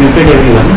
muted everyone.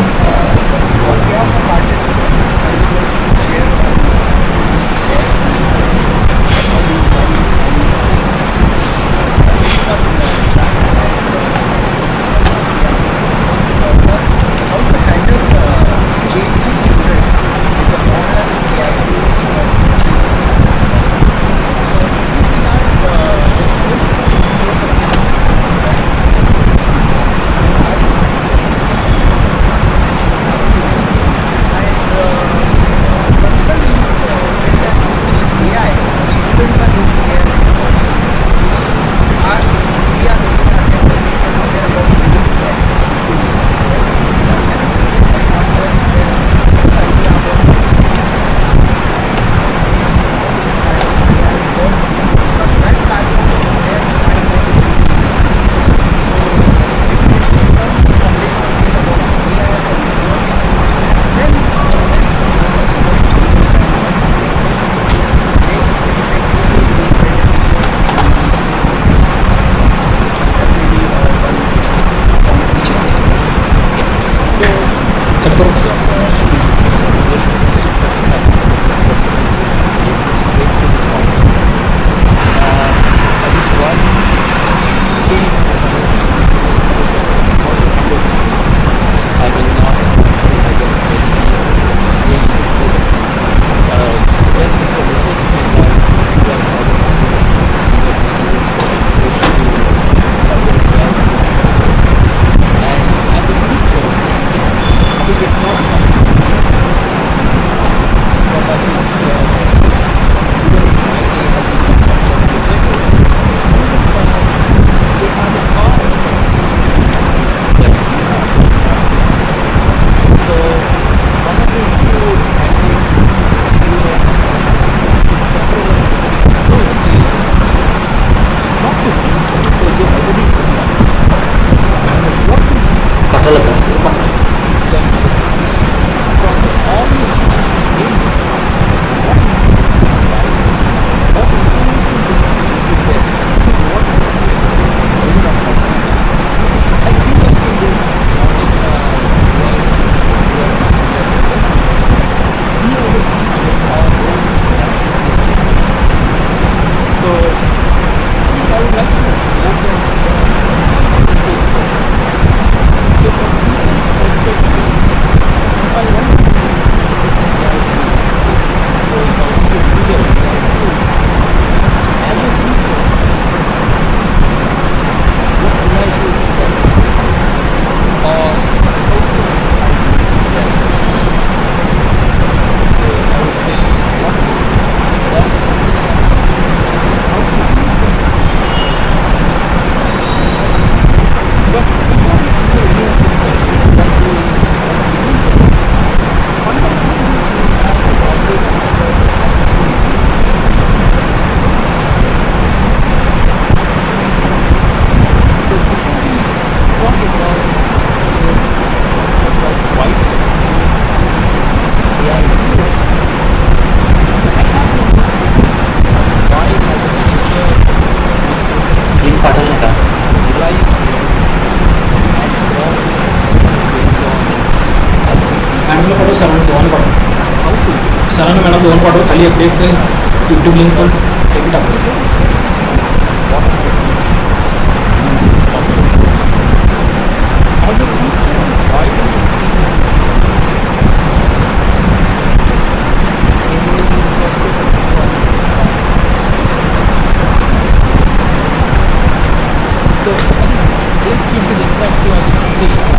सरांना madam दोन पाठवा खाली अपडेट यूट्यूब लिंक पण एक टाकतो.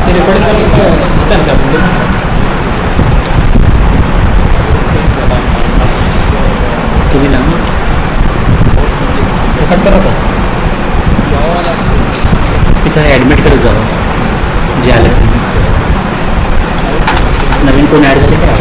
ते रेकॉर्डिंग करायला का तुम्ही ना कट करा तर इथं ॲडमिट करत जावं जे आलं ते. नवीन कोण ॲड झाले का?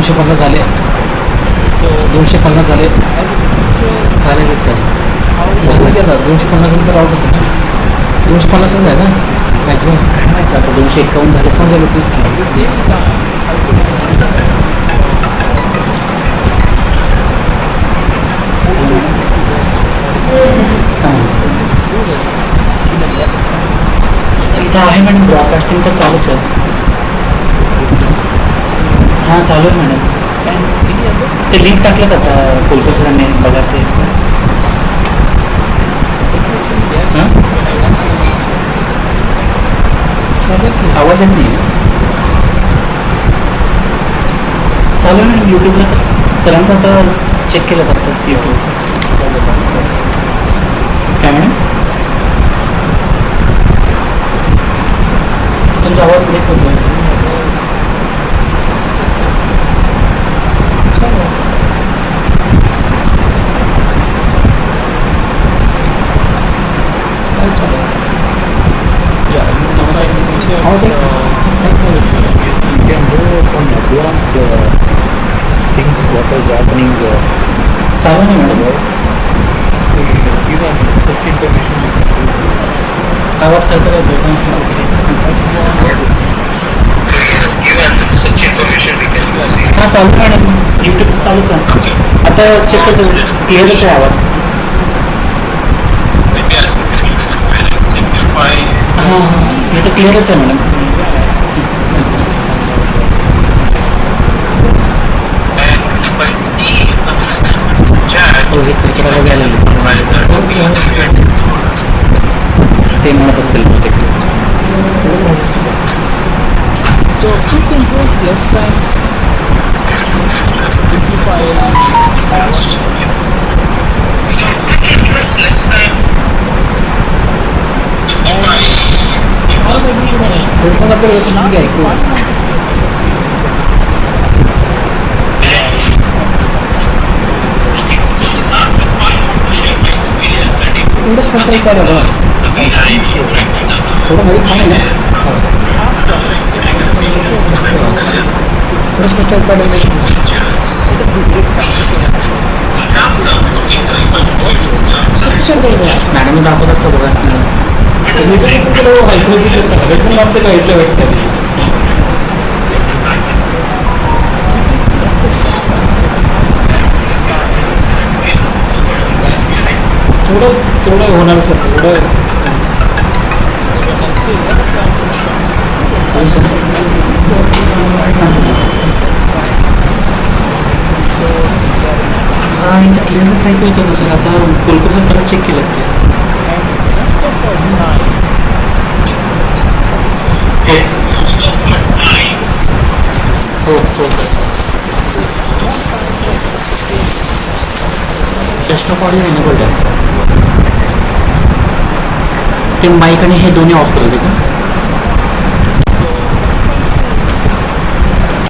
250 झाले. 250 झाले. झाले काय झालं की आता 250 नंतर आउट होतं ना. 250च आहे ना मॅक्झिमम. काय माहिती आता 251 झाले. पण झालं तीच इथं आहे मॅडम. ब्रॉडकास्टिंग तर चालूच आहे. हां चालू आहे मॅडम. ते लिंक टाकलं आता कोलपूर सरांनी बघा ते. हां चालू की आवाज येत नाही. चालू आहे मॅडम यूट्यूबला. तर सरांचं आता चेक केलं आताच यूट्यूबचं. काय मॅडम तुमचा आवाज ब्रेक होतो. आवाज You can do some advanced things what is happening चालू नाही madam. even such information you can use. आवाज काय करत होता. ओके हां चालू आहे मॅडम. यूट्यूबचं चालूच आहे. आता चेक करतो. क्लिअरच आहे आवाज. हां हां इथं क्लिअरच आहे मॅडम. हो हे खरखराला घ्यायला ते म्हणत असतील बहुतेक. So quick improved less time, simplify headphone आपलं व्यवस्थित ठीक आहे ऐकू. एवढंच फक्त एक काय झालं थोडं मध्ये खाणे ना. थोडं स्पष्ट काढलं मॅडम दाखवतात का बघा. हेडफोन लावते का इथल्या वेळेस काय तेवढं होणारच का तेवढं. हां इथं क्लिअरच ऐकू येतं सर. आता कोलकाता परत चेक केलं ते. हो हो डेस्कटॉप ऑडिओ एनेबल्ड आहे. ते माईक आणि हे दोन्ही ऑफ करते का.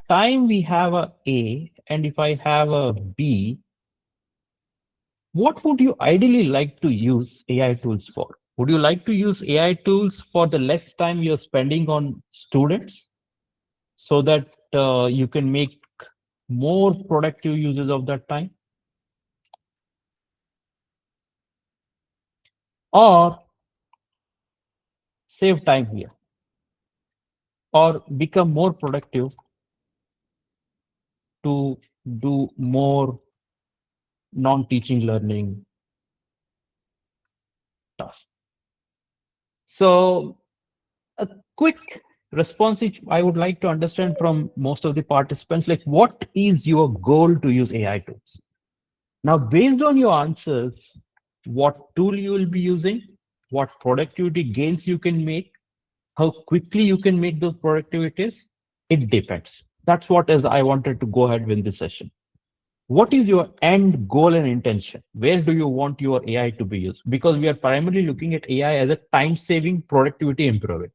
time we have a and if I have a B, what would you ideally like to use AI tools for? Would you like to use AI tools for the less time you're spending on students so that you can make more productive uses of that time? Or save time here? Or become more productive to do more non-teaching learning stuff? So a quick response which I would like to understand from most of the participants, like what is your goal to use AI tools? Now, based on your answers, what tool you will be using, what productivity gains you can make, how quickly you can make those productivities, it depends. That's what is I wanted to go ahead with this session. What is your end goal and intention? Where do you want your AI to be used? Because we are primarily looking at AI as a time-saving, productivity improving.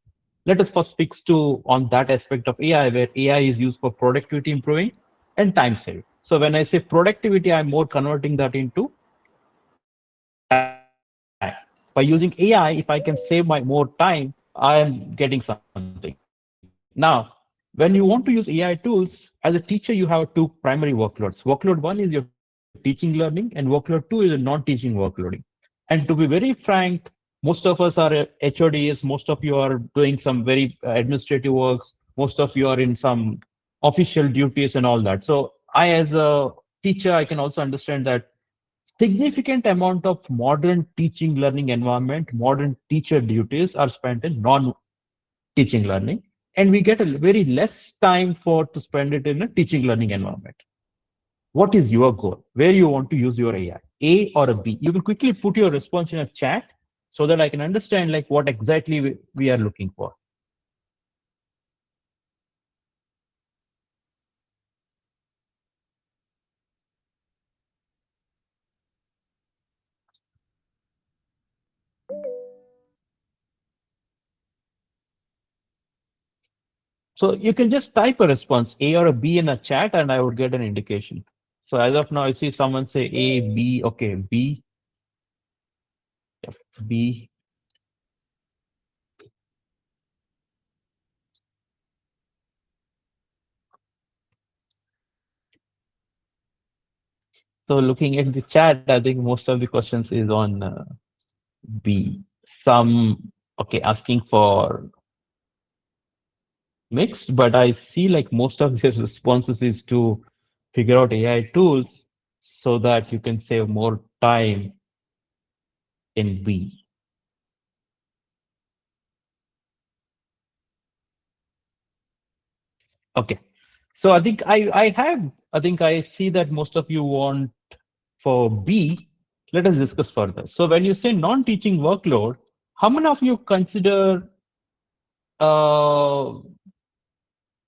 Let us first fix to on that aspect of AI where AI is used for productivity improving and time saving. So when I say productivity, I'm more converting that into time. By using AI, if I can save my more time, I am getting something. Now, when you want to use AI tools, as a teacher, you have two primary workloads. Workload one is your teaching learning, and workload two is a non-teaching workloading. And to be very frank, most of us are HODs, most of you are doing some very administrative works, most of you are in some official duties and all that. So I, as a teacher, I can also understand that significant amount of modern teaching learning environment, modern teacher duties are spent in non-teaching learning, and we get a very less time for to spend it in a teaching learning environment. What is your goal? Where you want to use your AI? A or a B? You can quickly put your response in a chat so that I can understand like what exactly we are looking for. So you can just type a response, A or a B in a chat, and I would get an indication. So as of now, I see someone say A, B, okay, B, F, B. So looking at the chat, I think most of the questions is on B. Some, okay, asking for mixed, but I see like most of his responses is to figure out AI tools so that you can save more time in B. Okay. So I think I see that most of you want for B. Let us discuss further. So when you say non-teaching workload, how many of you consider uh,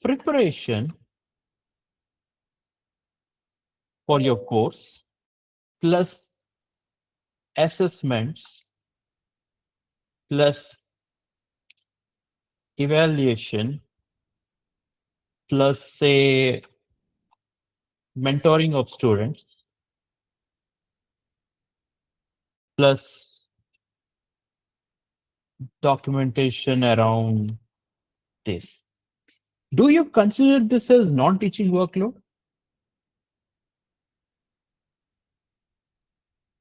preparation for your course plus assessments plus evaluation plus say mentoring of students plus documentation around this? Do you consider this as non-teaching workload?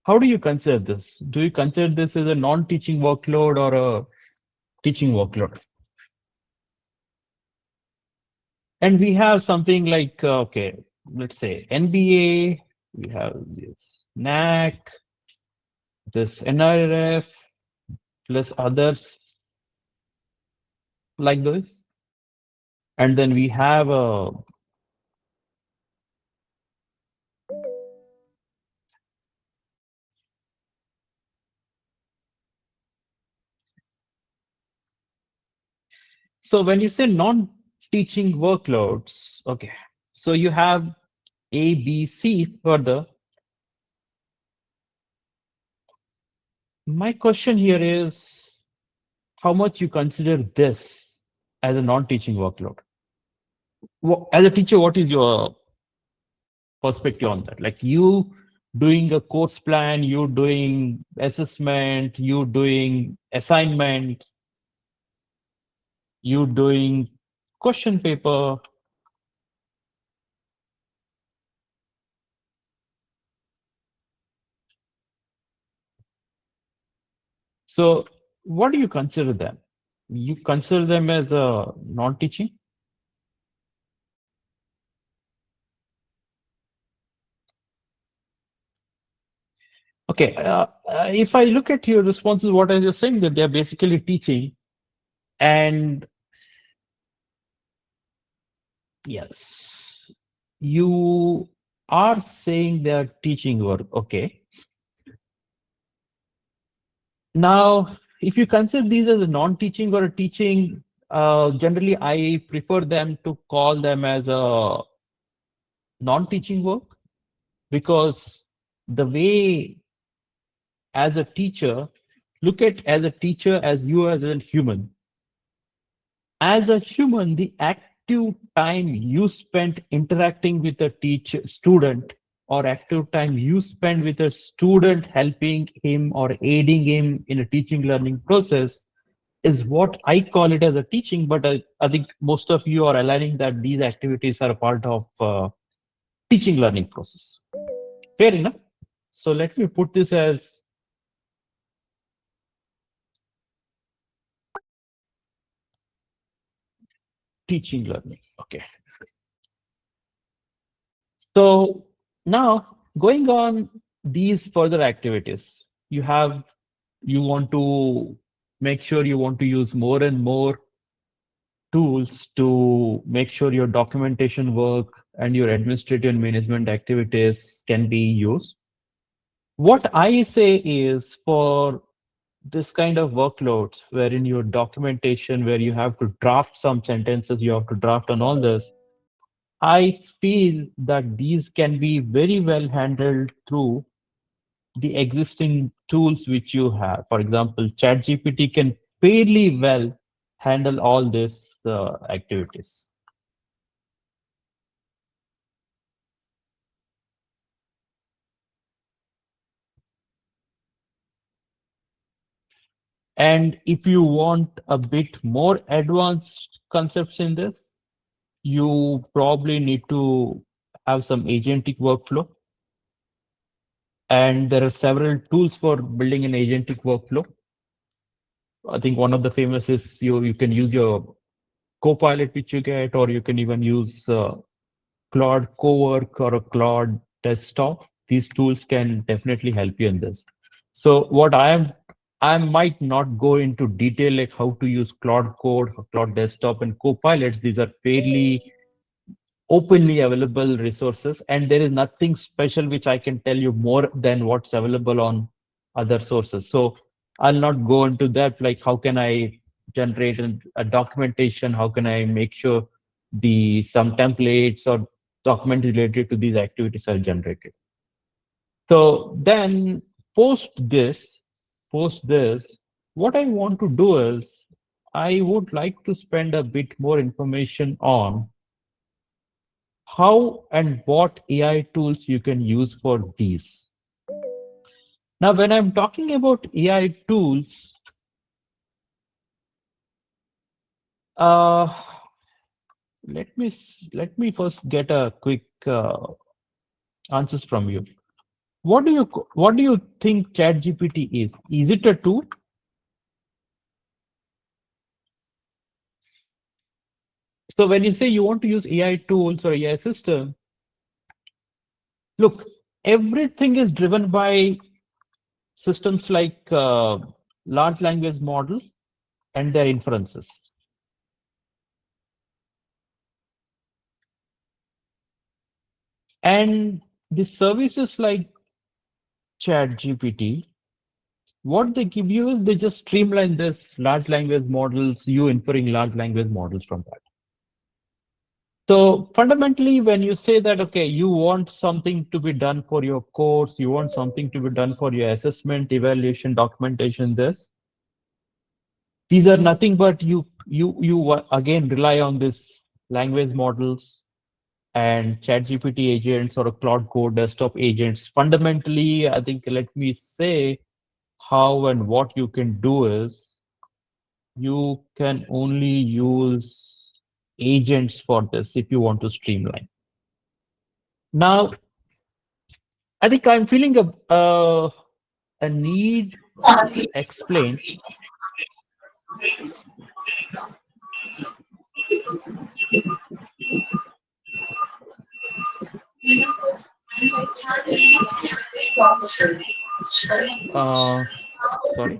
How do you consider this? Do you consider this as a non-teaching workload or a teaching workload? And we have something like, okay, let's say NBA, we have this NAC, this NRF, plus others like this. And then we have a so when you say non-teaching workloads, okay, so you have A, B, C further. My question here is how much you consider this as a non-teaching workload? As a teacher, what is your perspective on that? Like you doing a course plan, you doing assessment, you doing assignment, you doing question paper. So what do you consider them? You consider them as a non-teaching? Okay, if I look at your responses, what I was saying that they're basically teaching, and yes, you are saying they're teaching work. Okay. Now, if you consider these as a non-teaching or a teaching, generally I prefer them to call them as a non-teaching work, because the way as a teacher, look at as a teacher as you as a human. As a human, the active time you spent interacting with a teacher student, or active time you spend with a student helping him or aiding him in a teaching learning process, is what I call it as a teaching, but I think most of you are aligning that these activities are a part of teaching learning process. Fair enough. So let me put this as teaching learning. Okay. So now going on these further activities, you want to make sure you want to use more and more tools to make sure your documentation work and your administrative and management activities can be used. What I say is for this kind of workloads, wherein your documentation, where you have to draft some sentences, you have to draft on all this, I feel that these can be very well handled through the existing tools which you have. For example, ChatGPT can fairly well handle all these activities. And if you want a bit more advanced concepts in this, you probably need to have some agentic workflow. And there are several tools for building an agentic workflow. I think one of the famous is you can use your Copilot, which you get, or you can even use Claude Cowork or a Claude Desktop. These tools can definitely help you in this. So I might not go into detail like how to use Claude Code, Claude Desktop, and Copilots. These are fairly openly available resources, and there is nothing special which I can tell you more than what's available on other sources. So I'll not go into that, like how can I generate a documentation, how can I make sure the some templates or documents related to these activities are generated. So then post this, what I want to do is I would like to spend a bit more information on how and what AI tools you can use for these. Now, when I'm talking about AI tools, uh, let me first get a quick answers from you. What do you think ChatGPT is? Is it a tool? So when you say you want to use AI tools or AI system, look, everything is driven by systems like large language model and their inferences. And the services like ChatGPT, what they give you is they just streamline this large language models, you inferring large language models from that. So fundamentally, when you say that, okay, you want something to be done for your course, you want something to be done for your assessment, evaluation, documentation, these are nothing but you again rely on this language models and ChatGPT agents or a Cloud Code desktop agents. Fundamentally, I think let me say how and what you can do is you can only use agents for this if you want to streamline. Now, I think I'm feeling a need to explain. Uh, Sorry,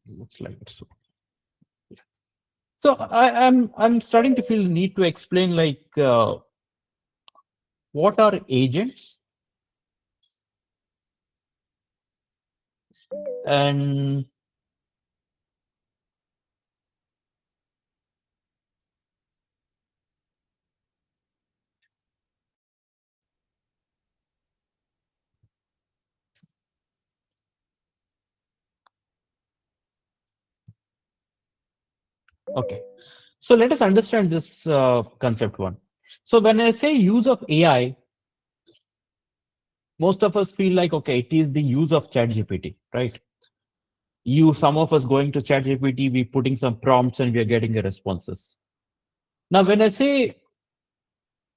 looks like it's so. So I'm starting to feel the need to explain like what are agents and okay. So let us understand this concept one. So when I say use of AI, most of us feel like, okay, it is the use of ChatGPT, right? Some of us going to ChatGPT, we putting some prompts and we are getting the responses. Now, when I say,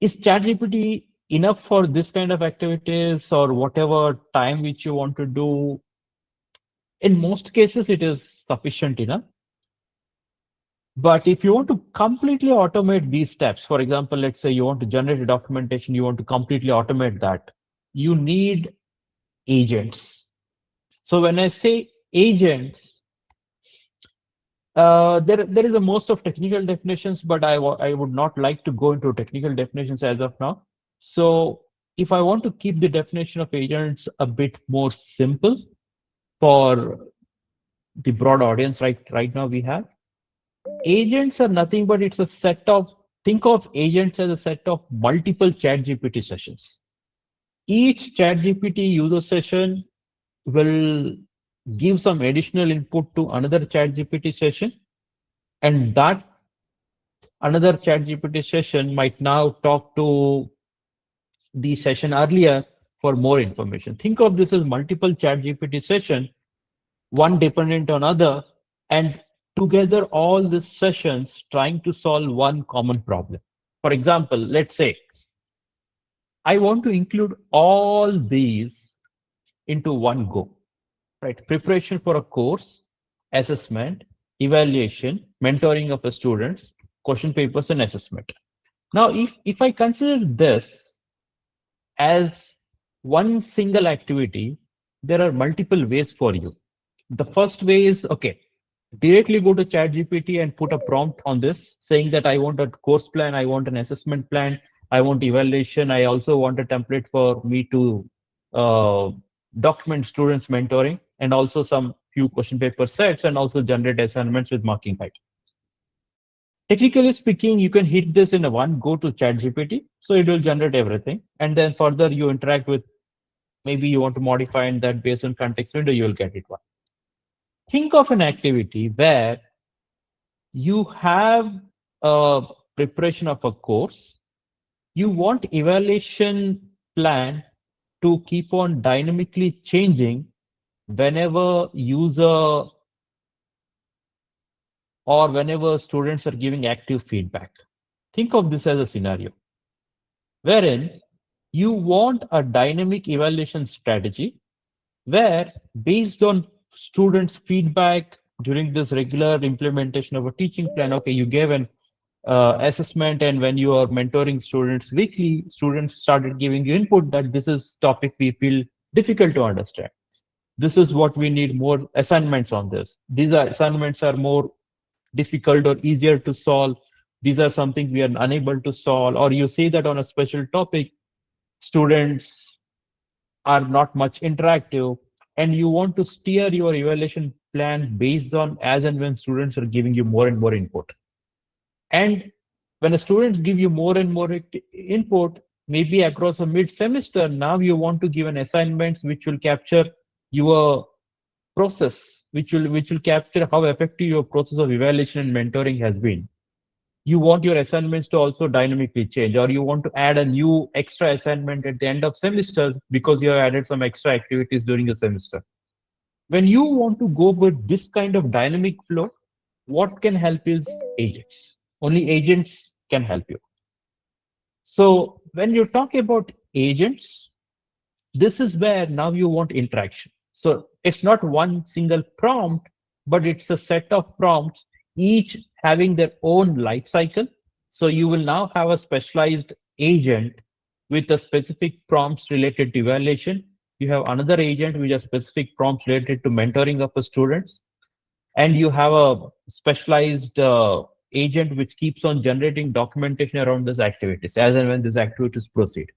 is ChatGPT enough for this kind of activities or whatever time which you want to do? In most cases, it is sufficient enough. But if you want to completely automate these steps, for example, let's say you want to generate a documentation, you want to completely automate that, you need agents. So when I say agents, there is a most of technical definitions, but I would not like to go into technical definitions as of now. So if I want to keep the definition of agents a bit more simple for the broad audience right now we have, agents are nothing but it's a set of, think of agents as a set of multiple ChatGPT sessions. Each ChatGPT user session will give some additional input to another ChatGPT session, and that another ChatGPT session might now talk to the session earlier for more information. Think of this as multiple ChatGPT session, one dependent on other, and together all these sessions trying to solve one common problem. For example, let's say I want to include all these into one go, right? Preparation for a course, assessment, evaluation, mentoring of the students, question papers, and assessment. Now, if I consider this as one single activity, there are multiple ways for you. The first way is, okay, directly go to ChatGPT and put a prompt on this saying that I want a course plan, I want an assessment plan, I want evaluation, I also want a template for me to uh, document students mentoring, and also some few question paper sets, and also generate assignments with marking height. Technically speaking, you can hit this in a one go to ChatGPT, so it will generate everything, and then further you interact with, maybe you want to modify in that based on context window, you will get it one. Think of an activity where you have a preparation of a course, you want evaluation plan to keep on dynamically changing whenever user or whenever students are giving active feedback. Think of this as a scenario wherein you want a dynamic evaluation strategy where, based on students' feedback during this regular implementation of a teaching plan, okay, you gave an assessment, and when you are mentoring students weekly, students started giving you input that this is topic we feel difficult to understand. This is what we need more assignments on this. These are assignments are more difficult or easier to solve. These are something we are unable to solve. Or you say that on a special topic, students are not much interactive, and you want to steer your evaluation plan based on as and when students are giving you more and more input. And when a students give you more and more input, maybe across a mid-semester, now you want to give an assignments which will capture your process, which will capture how effective your process of evaluation and mentoring has been. You want your assignments to also dynamically change, or you want to add a new extra assignment at the end of semester because you have added some extra activities during the semester. When you want to go with this kind of dynamic flow, what can help is agents. Only agents can help you. So when you talk about agents, this is where now you want interaction. So it's not one single prompt, but it's a set of prompts, each having their own life cycle. So you will now have a specialized agent with a specific prompts related to evaluation. You have another agent with a specific prompts related to mentoring of the students. And you have a specialized agent which keeps on generating documentation around these activities as and when these activities proceed.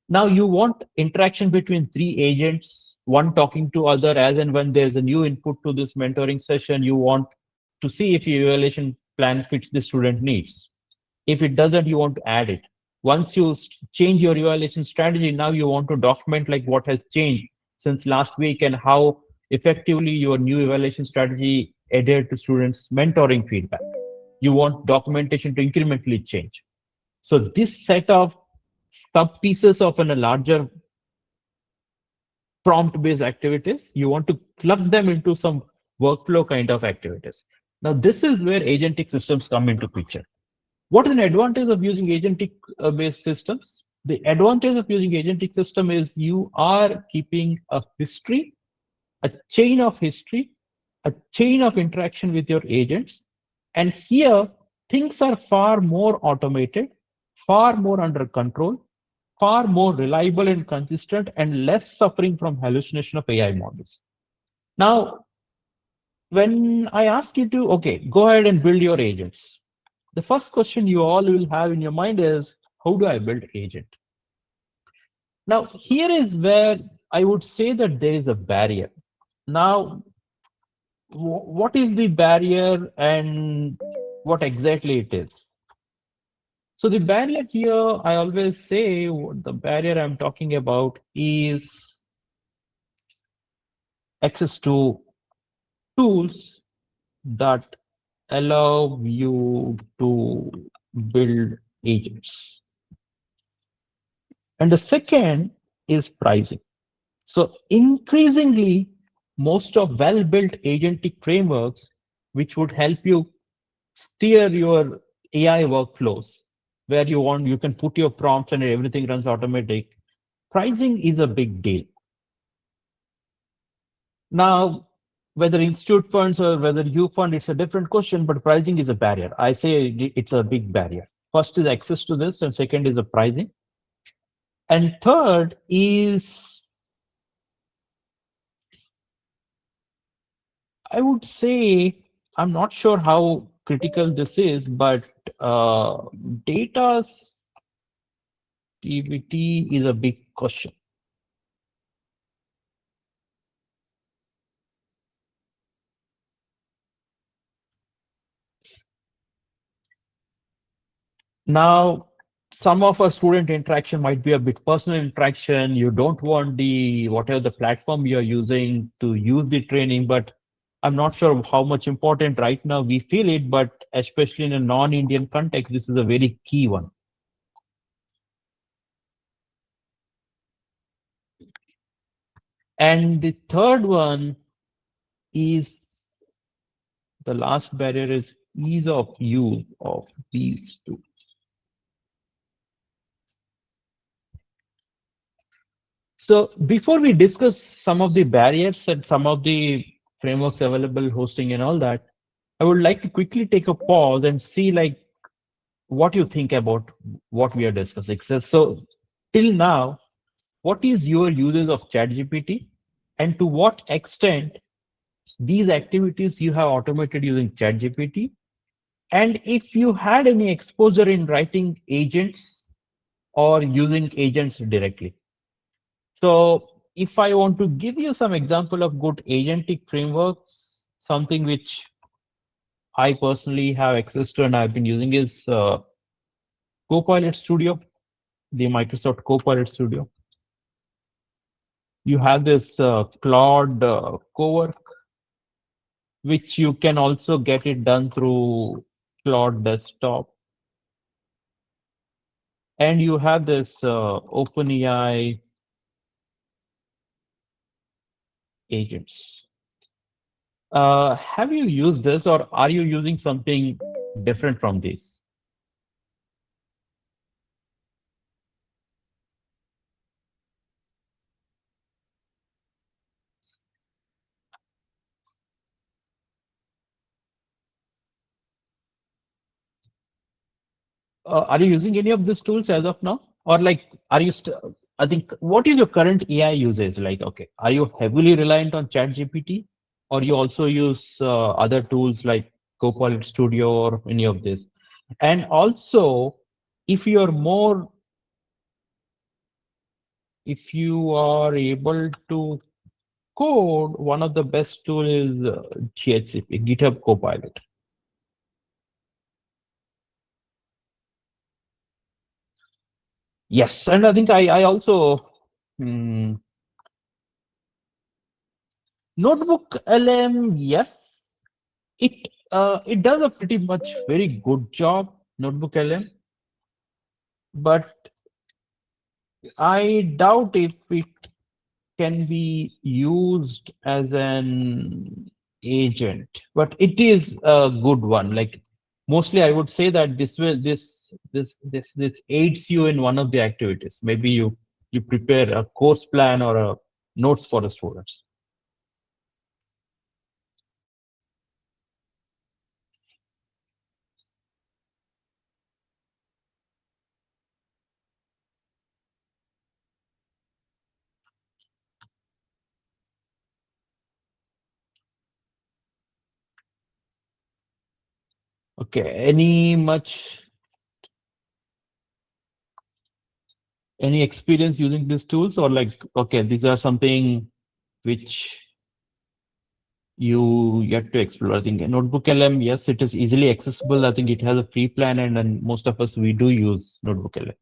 Now you want interaction between three agents, one talking to other as and when there's a new input to this mentoring session. You want to see if your evaluation plan fits the student needs. If it doesn't, you want to add it. Once you change your evaluation strategy, now you want to document like what has changed since last week and how effectively your new evaluation strategy adhered to students' mentoring feedback. You want documentation to incrementally change. So this set of sub pieces of a larger prompt-based activities. You want to plug them into some workflow kind of activities. Now, this is where agentic systems come into picture. What is an advantage of using agentic based systems? The advantage of using agentic system is you are keeping a history, a chain of history, a chain of interaction with your agents. And here, things are far more automated, far more under control, far more reliable and consistent, and less suffering from hallucination of AI models. Now, when I ask you to, okay, go ahead and build your agents, the first question you all will have in your mind is, how do I build agent? Now, here is where I would say that there is a barrier. Now, what is the barrier and what exactly it is? So the barrier here, I always say the barrier I'm talking about is access to tools that allow you to build agents. And the second is pricing. So increasingly, most of well-built agentic frameworks, which would help you steer your AI workflows, where you can put your prompts and everything runs automatic. Pricing is a big deal. Now, whether institute funds or whether you fund, it's a different question, but pricing is a barrier. I say it's a big barrier. First is access to this, and second is the pricing. And third is, I would say, I'm not sure how critical this is, but data TBT is a big question. Now, some of our student interaction might be a bit personal interaction. You don't want the whatever the platform you're using to use the training, but I'm not sure how much important right now we feel it, but especially in a non-Indian context, this is a very key one. And the third one is the last barrier is ease of use of these two. So before we discuss some of the barriers and some of the frameworks available, hosting and all that, I would like to quickly take a pause and see like what you think about what we are discussing. So till now, what is your usage of ChatGPT, and to what extent these activities you have automated using ChatGPT? And if you had any exposure in writing agents or using agents directly. So if I want to give you some example of good agentic frameworks, something which I personally have access to and I've been using is Copilot Studio, the Microsoft Copilot Studio. You have this Claude Cowork, which you can also get it done through Claude Desktop. And you have this OpenAI agents. Have you used this, or are you using something different from this? Are you using any of these tools as of now, or like are you I think, what is your current AI usage like? Okay, are you heavily reliant on ChatGPT, or you also use other tools like Copilot Studio or any of this? And also, if you're more, if you are able to code, one of the best tool is GHCP, GitHub Copilot. Yes, and I think I also Notebook LM, yes, it does a pretty much very good job, Notebook LM, but I doubt if it can be used as an agent, but it is a good one. Like mostly, I would say that this aids you in one of the activities. Maybe you prepare a course plan or a notes for the students. Okay, any experience using these tools, or like, okay, these are something which you yet to explore? I think Notebook LM, yes, it is easily accessible. I think it has a free plan, and then most of us we do use Notebook LM.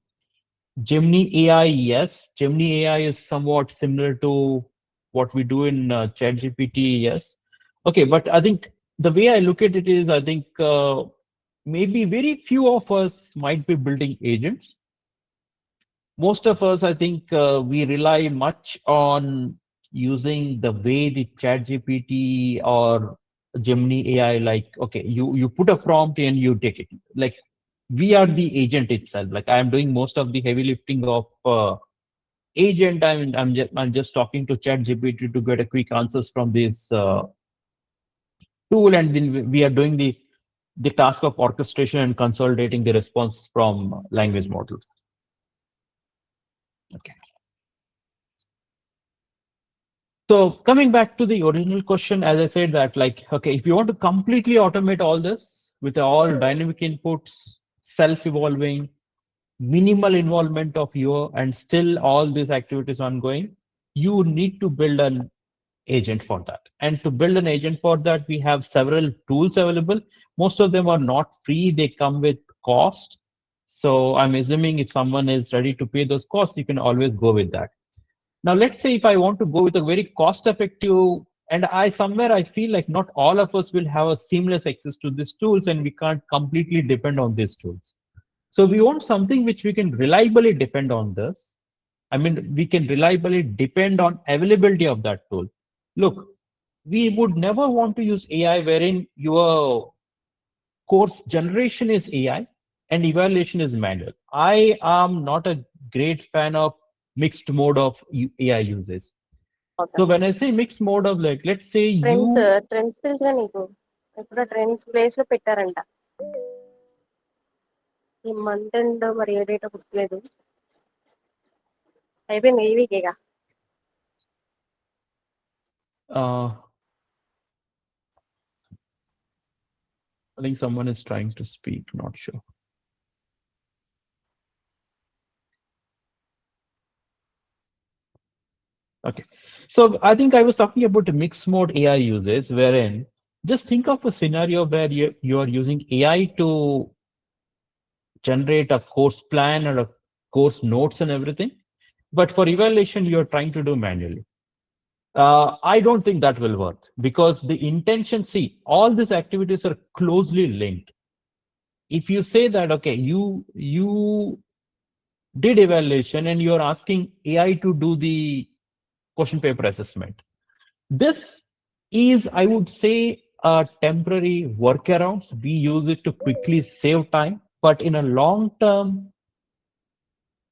Gemini AI, yes. Gemini AI is somewhat similar to what we do in ChatGPT, yes. Okay, but I think the way I look at it is, I think maybe very few of us might be building agents. Most of us, I think, we rely much on using the way the chat gpt or Gemini AI, like, okay, you put a prompt and you take it. Like, we are the agent itself. Like, I am doing most of the heavy lifting of agent. I'm just talking to chat gpt to get a quick answers from this tool, and then we are doing the task of orchestration and consolidating the response from language models. Okay. So coming back to the original question, as I said that, like, okay, if you want to completely automate all this with all dynamic inputs, self-evolving, minimal involvement of you, and still all these activities ongoing, you need to build an agent for that. And to build an agent for that, we have several tools available. Most of them are not free. They come with cost. So I'm assuming if someone is ready to pay those costs, you can always go with that. Now, let's say if I want to go with a very cost effective, and I feel like not all of us will have a seamless access to these tools, and we can't completely depend on these tools. So we want something which we can reliably depend on this. I mean, we can reliably depend on availability of that tool. Look, we would never want to use AI wherein your course generation is AI and evaluation is manual. I am not a great fan of mixed mode of AI uses. So when I say mixed mode of, like, let's say trends you, trends తెలుసుగా నీకు ఇప్పుడు trends place లో పెట్టారంట ఈ month end మరి ఏ డేటో గుర్తులేదు అయిపోయింది ఈ వీకేగా I think someone is trying to speak, not sure. Okay. So I think I was talking about the mixed mode AI uses, wherein just think of a scenario where you are using AI to generate a course plan or a course notes and everything. But for evaluation, you're trying to do manually. I don't think that will work, because the intention, see, all these activities are closely linked. If you say that, okay, you did evaluation and you're asking AI to do the question paper assessment, this is, I would say, a temporary workaround. We use it to quickly save time, but in a long term,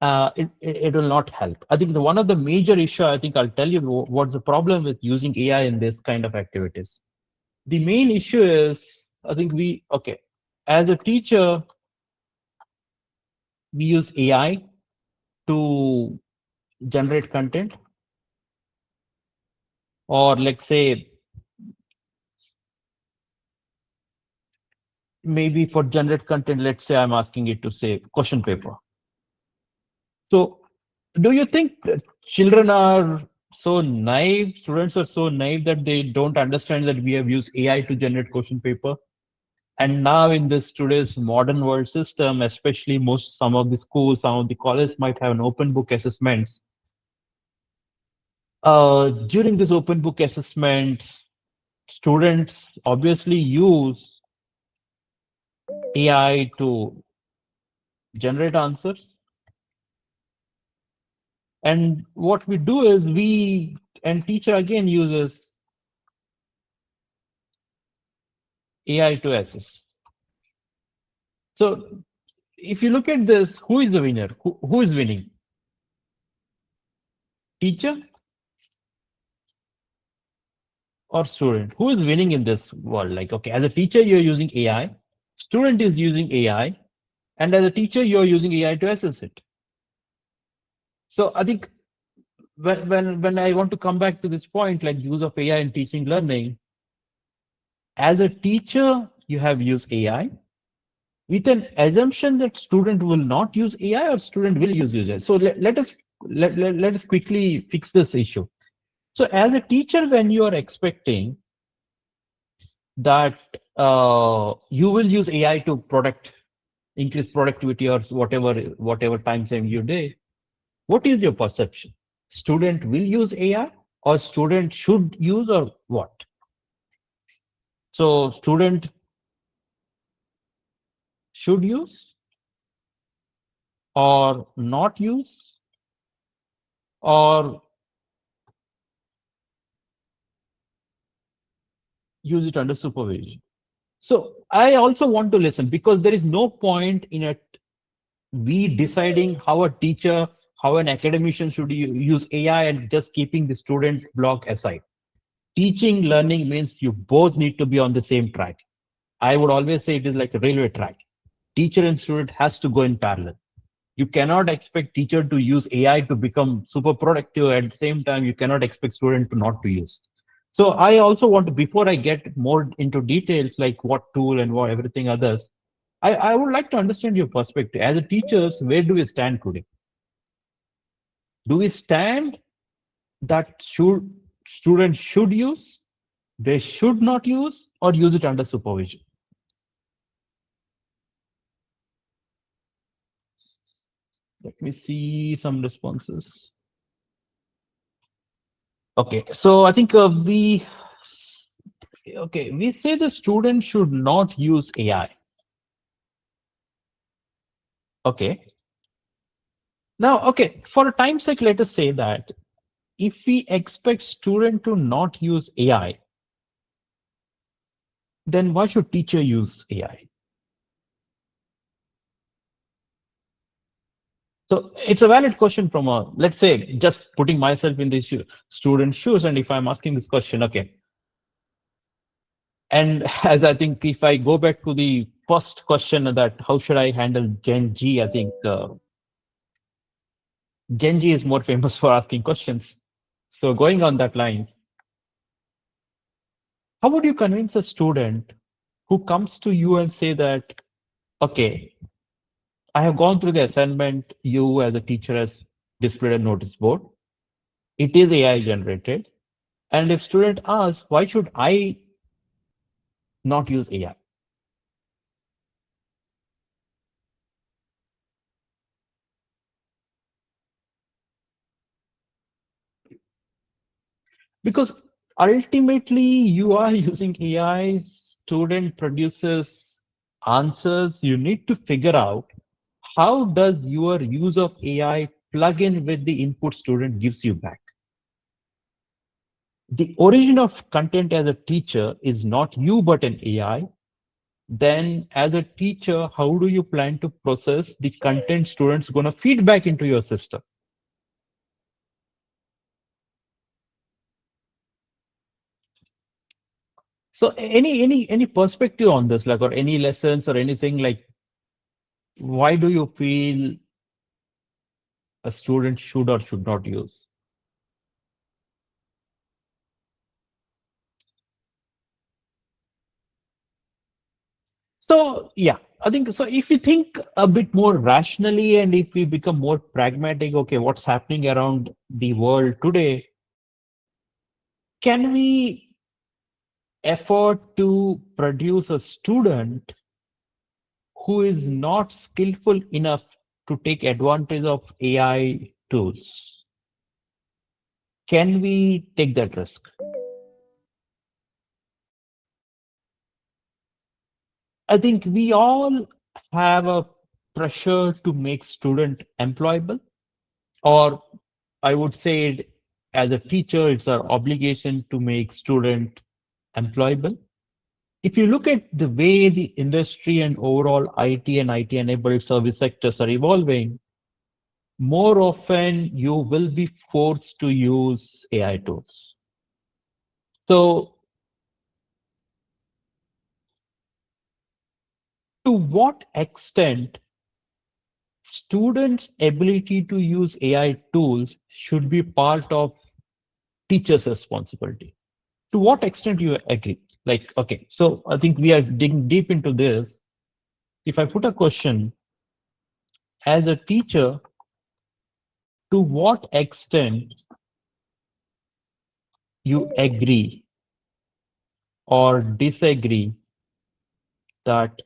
it will not help. I think one of the major issue, I think I'll tell you what's the problem with using AI in this kind of activities. The main issue is, I think okay, as a teacher, we use AI to generate content, or let's say maybe for generate content, let's say I'm asking it to say question paper. So do you think children are so naive, students are so naive that they don't understand that we have used AI to generate question paper? And now in this today's modern world system, especially some of the schools, some of the colleges might have an open book assessments. During this open book assessment, students obviously use AI to generate answers. And what we do is and teacher again uses AI to assess. So if you look at this, who is the winner? Who is winning? Teacher or student? Who is winning in this world? Like, okay, as a teacher, you're using AI, student is using AI, and as a teacher, you're using AI to assess it. So I think when I want to come back to this point, like use of AI in teaching learning, as a teacher, you have used AI with an assumption that student will not use AI or student will use AI. So let us quickly fix this issue. So as a teacher, when you are expecting that you will use AI to increase productivity or whatever time frame you do, what is your perception? Student will use AI or student should use or what? So student should use or not use or use it under supervision. So I also want to listen because there is no point in it we deciding how a teacher, how an academician should use AI and just keeping the student block aside. Teaching learning means you both need to be on the same track. I would always say it is like a railway track. Teacher and student has to go in parallel. You cannot expect teacher to use AI to become super productive. At the same time, you cannot expect student to not to use. So I also want to, before I get more into details like what tool and what everything others, I would like to understand your perspective. As a teachers, where do we stand today? Do we stand that students should use, they should not use, or use it under supervision? Let me see some responses. Okay, so I think we say the student should not use AI. Okay. Now, okay, for a time sake, let us say that if we expect student to not use AI, then why should teacher use AI? So it's a valid question from let's say, just putting myself in these student shoes, and if I'm asking this question, okay. And as I think if I go back to the first question that how should I handle Gen Z, I think Gen Z is more famous for asking questions. So going on that line, how would you convince a student who comes to you and say that, okay, I have gone through the assignment, you as a teacher has displayed a notice board. It is AI generated. And if student asks, why should I not use AI? Because ultimately you are using AI, student produces answers. You need to figure out how does your use of AI plug in with the input student gives you back. The origin of content as a teacher is not you but an AI. Then as a teacher, how do you plan to process the content students going to feed back into your system? So any perspective on this, like, or any lessons or anything, like why do you feel a student should or should not use? So yeah, I think so. If we think a bit more rationally and if we become more pragmatic, okay, what's happening around the world today? Can we afford to produce a student who is not skillful enough to take advantage of AI tools? Can we take that risk? I think we all have a pressure to make student employable, or I would say as a teacher, it's our obligation to make student employable. If you look at the way the industry and overall IT and IT enabled service sectors are evolving, more often you will be forced to use AI tools. So to what extent students' ability to use AI tools should be part of teachers' responsibility? To what extent you agree? Like, okay, so I think we are digging deep into this. If I put a question, as a teacher, to what extent you agree or disagree that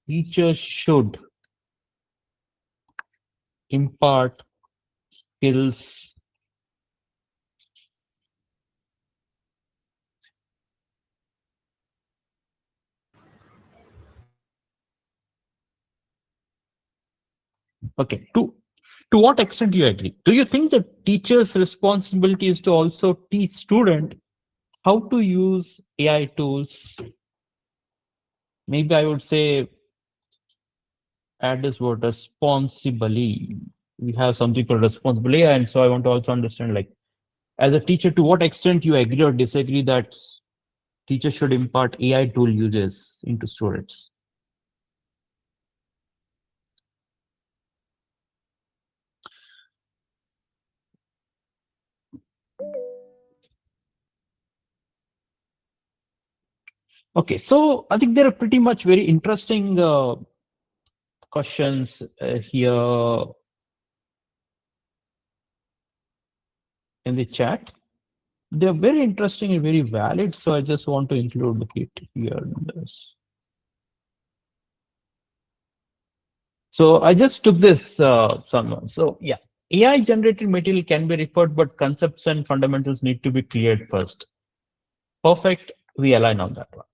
teachers should impart skills? Okay, to what extent do you agree? Do you think the teacher's responsibility is to also teach student how to use AI tools? Maybe I would say add this word responsibly. We have something called responsible AI, and so I want to also understand, like, as a teacher, to what extent you agree or disagree that teachers should impart AI tool uses into students? Okay, so I think there are pretty much very interesting questions here in the chat. They're very interesting and very valid, so I just want to include it here in this. So I just took this someone. So yeah, AI generated material can be referred, but concepts and fundamentals need to be cleared first. Perfect. We align on that one.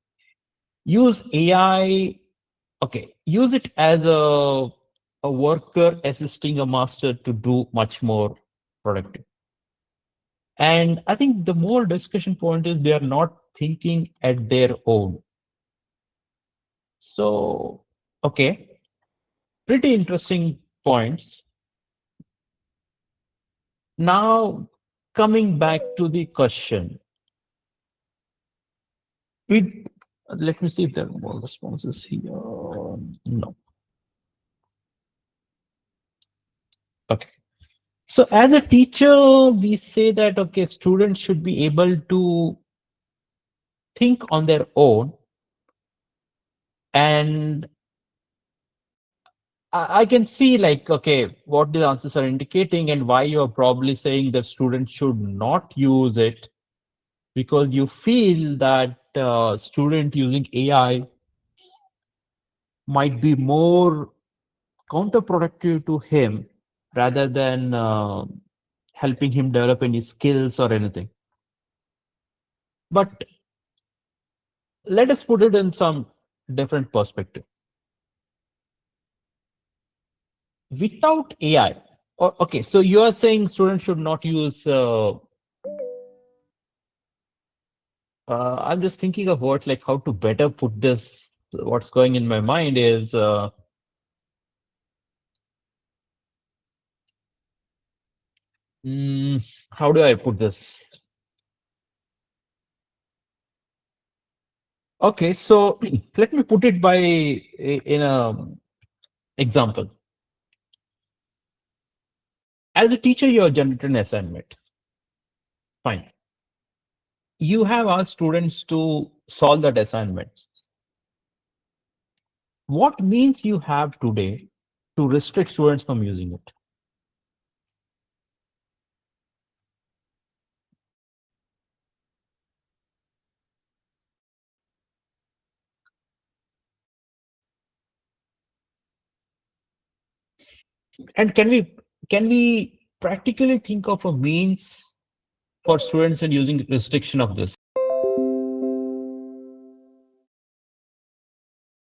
Use AI. Okay. Use it as a worker assisting a master to do much more productive. And I think the more discussion point is they are not thinking at their own. So, okay. Pretty interesting points. Now, coming back to the question, with let me see if there are more responses here. No. Okay. So as a teacher, we say that, okay, students should be able to think on their own. And I can see, like, okay, what the answers are indicating and why you're probably saying that students should not use it, because you feel that student using AI might be more counterproductive to him rather than helping him develop any skills or anything. But let us put it in some different perspective. Without AI, okay, so you are saying students should not use. I'm just thinking of words like how to better put this. What's going in my mind is how do I put this? Okay, so let me put it by in a example. As a teacher, you are generated an assignment. Fine. You have asked students to solve that assignment. What means you have today to restrict students from using it? And can we practically think of a means for students and using restriction of this?